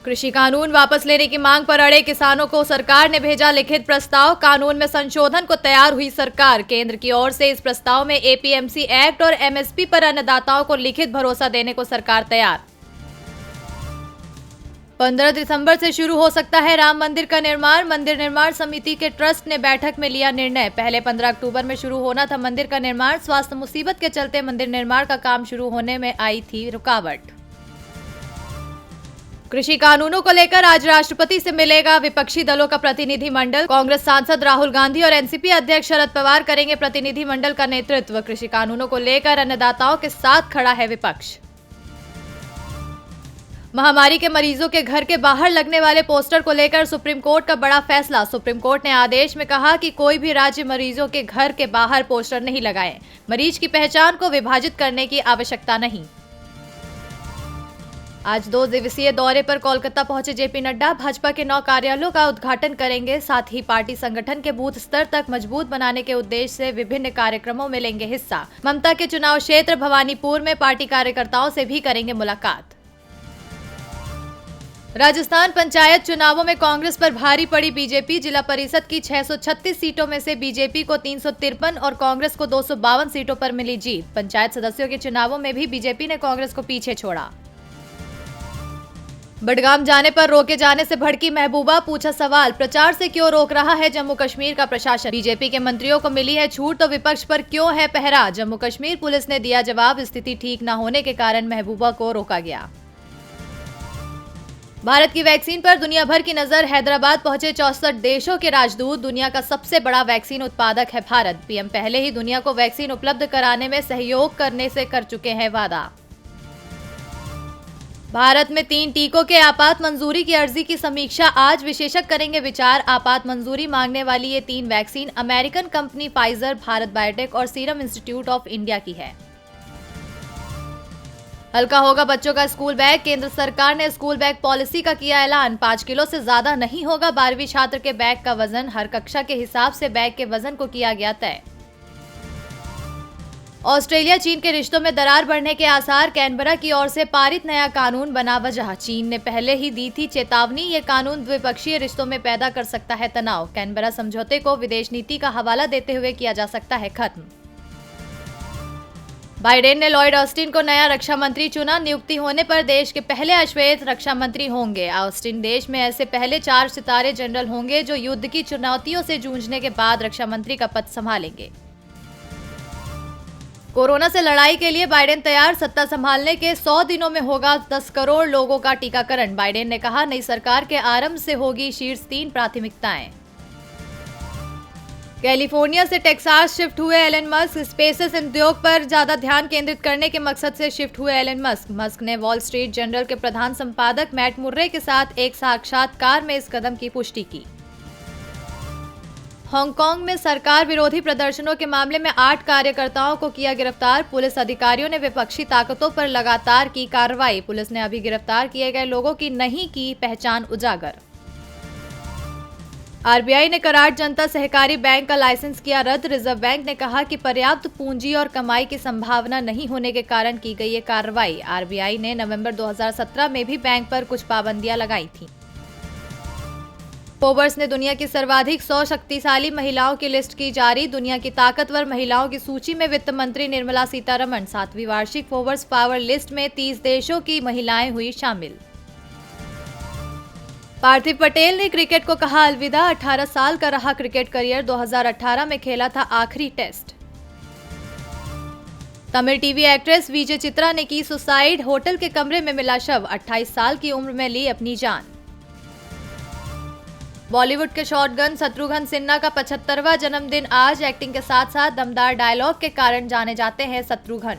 कृषि कानून वापस लेने की मांग पर अड़े किसानों को सरकार ने भेजा लिखित प्रस्ताव। कानून में संशोधन को तैयार हुई सरकार। केंद्र की ओर से इस प्रस्ताव में एपीएमसी एक्ट और एमएसपी पर अन्नदाताओं को लिखित भरोसा देने को सरकार तैयार। 15 दिसंबर से शुरू हो सकता है राम मंदिर का निर्माण। मंदिर निर्माण समिति के ट्रस्ट ने बैठक में लिया निर्णय। पहले 15 अक्टूबर में शुरू होना था मंदिर का निर्माण। स्वास्थ्य मुसीबत के चलते मंदिर निर्माण का काम शुरू होने में आई थी रुकावट। कृषि कानूनों को लेकर आज राष्ट्रपति से मिलेगा विपक्षी दलों का प्रतिनिधिमंडल। कांग्रेस सांसद राहुल गांधी और एनसीपी अध्यक्ष शरद पवार करेंगे प्रतिनिधिमंडल का नेतृत्व। कृषि कानूनों को लेकर अन्नदाताओं के साथ खड़ा है विपक्ष। महामारी के मरीजों के घर के बाहर लगने वाले पोस्टर को लेकर सुप्रीम कोर्ट का बड़ा फैसला। सुप्रीम कोर्ट ने आदेश में कहा कि कोई भी राज्य मरीजों के घर के बाहर पोस्टर नहीं लगाए। मरीज की पहचान को विभाजित करने की आवश्यकता नहीं। आज 2 दिवसीय दौरे पर कोलकाता पहुंचे जेपी नड्डा भाजपा के 9 कार्यालयों का उद्घाटन करेंगे। साथ ही पार्टी संगठन के बूथ स्तर तक मजबूत बनाने के उद्देश्य से विभिन्न कार्यक्रमों में लेंगे हिस्सा। ममता के चुनाव क्षेत्र भवानीपुर में पार्टी कार्यकर्ताओं से भी करेंगे मुलाकात। राजस्थान पंचायत चुनावों में कांग्रेस पर भारी पड़ी बीजेपी। जिला परिषद की 636 सीटों में से बीजेपी को 353 और कांग्रेस को 252 सीटों पर मिली जीत। पंचायत सदस्यों के चुनावों में भी बीजेपी ने कांग्रेस को पीछे छोड़ा। बडगाम जाने पर रोके जाने से भड़की महबूबा, पूछा सवाल, प्रचार से क्यों रोक रहा है जम्मू कश्मीर का प्रशासन। बीजेपी के मंत्रियों को मिली है छूट तो विपक्ष पर क्यों है पहरा। जम्मू कश्मीर पुलिस ने दिया जवाब, स्थिति ठीक न होने के कारण महबूबा को रोका गया। भारत की वैक्सीन पर दुनिया भर की नजर। हैदराबाद पहुंचे 64 देशों के राजदूत। दुनिया का सबसे बड़ा वैक्सीन उत्पादक है भारत। पीएम पहले ही दुनिया को वैक्सीन उपलब्ध कराने में सहयोग करने से कर चुके हैं वादा। भारत में 3 टीकों के आपात मंजूरी की अर्जी की समीक्षा आज। विशेषज्ञ करेंगे विचार। आपात मंजूरी मांगने वाली ये 3 vaccine American company Pfizer, Bharat biotech और सीरम इंस्टीट्यूट ऑफ इंडिया की है। हल्का होगा बच्चों का स्कूल बैग। केंद्र सरकार ने स्कूल बैग पॉलिसी का किया ऐलान। 5 किलो से ज्यादा नहीं होगा 12वीं छात्र के बैग का वजन। हर कक्षा के हिसाब से बैग के वजन को किया गया तय। ऑस्ट्रेलिया चीन के रिश्तों में दरार बढ़ने के आसार। कैनबरा की ओर से पारित नया कानून बना वजह। चीन ने पहले ही दी थी चेतावनी, ये कानून द्विपक्षीय रिश्तों में पैदा कर सकता है तनाव। कैनबरा समझौते को विदेश नीति का हवाला देते हुए किया जा सकता है खत्म। बाइडेन ने लॉयड ऑस्टिन को नया रक्षा मंत्री चुना। नियुक्ति होने पर देश के पहले अश्वेत रक्षा मंत्री होंगे। ऑस्टिन देश में ऐसे पहले 4 सितारे जनरल होंगे जो युद्ध की चुनौतियों से जूझने के बाद रक्षा मंत्री का पद संभालेंगे। कोरोना से लड़ाई के लिए बाइडेन तैयार। सत्ता संभालने के 100 दिनों में होगा 10 करोड़ लोगों का टीकाकरण। बाइडेन ने कहा, नई सरकार के आरंभ से होगी शीर्ष 3 प्राथमिकताएं। कैलिफोर्निया से टेक्सास शिफ्ट हुए एलन मस्क। स्पेसएक्स उद्योग पर ज्यादा ध्यान केंद्रित करने के मकसद से शिफ्ट हुए एलन मस्क। मस्क ने वॉल स्ट्रीट जर्नल के प्रधान संपादक मैट मुर्रे के साथ एक साक्षात्कार में इस कदम की पुष्टि की। हांगकांग में सरकार विरोधी प्रदर्शनों के मामले में 8 कार्यकर्ताओं को किया गिरफ्तार। पुलिस अधिकारियों ने विपक्षी ताकतों पर लगातार की कार्रवाई। पुलिस ने अभी गिरफ्तार किए गए लोगों की नहीं की पहचान उजागर। आरबीआई ने कराड़ जनता सहकारी बैंक का लाइसेंस किया रद्द। रिजर्व बैंक ने कहा कि पर्याप्त पूंजी और कमाई की संभावना नहीं होने के कारण की गई ये कार्रवाई। आरबीआई ने नवंबर 2017 में भी बैंक पर कुछ पाबंदियां लगाई थीं। फोर्ब्स ने दुनिया की सर्वाधिक 100 शक्तिशाली महिलाओं की लिस्ट की जारी। दुनिया की ताकतवर महिलाओं की सूची में वित्त मंत्री निर्मला सीतारमण। 7वीं वार्षिक फोर्ब्स पावर लिस्ट में 30 देशों की महिलाएं हुई शामिल। पार्थिव पटेल ने क्रिकेट को कहा अलविदा। 18 साल का रहा क्रिकेट करियर। 2018 में खेला था आखिरी टेस्ट। तमिल टीवी एक्ट्रेस विजय चित्रा ने की सुसाइड। होटल के कमरे में मिला शव। 28 साल की उम्र में ली अपनी जान। बॉलीवुड के शॉटगन शत्रुघ्न सिन्हा का 75वां जन्मदिन आज। एक्टिंग के साथ साथ दमदार डायलॉग के कारण जाने जाते हैं शत्रुघ्न।